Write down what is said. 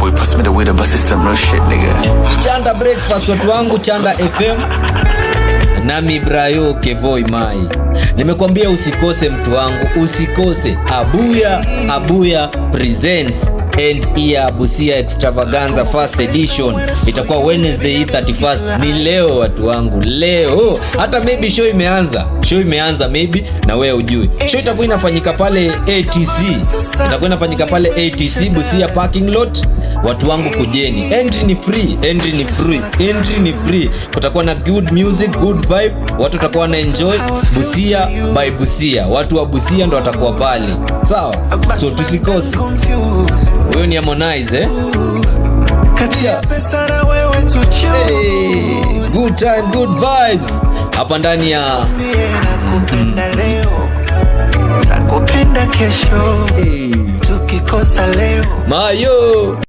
boy pass me the weed, but it's some real shit, nigga. Chanda breakfast watu wangu, Chanda FM. Nami Brayo Kevoi Mai. Nimekwambia usikose mtu wangu, usikose. Abuya presents End Year Busia Extravaganza First Edition. Itakuwa Wednesday 31st. Ni leo watu wangu, leo. Hata maybe show imeanza maybe na wewe ujui. Show itakuwa inafanyika pale ATC. Itakuwa inafanyika pale ATC Busia parking lot. Watu wangu kujeni. Entry ni free. Kutakuwa na good music, good vibe. Watu watakuwa na enjoy Busia by Busia. Watu wa Busia ndo watakuwa pale. Sawa? So tusikose. Huyo ni Harmonize Good time, good vibes. Hapa ndani ya takupenda kesho tukikosa leo Mayo.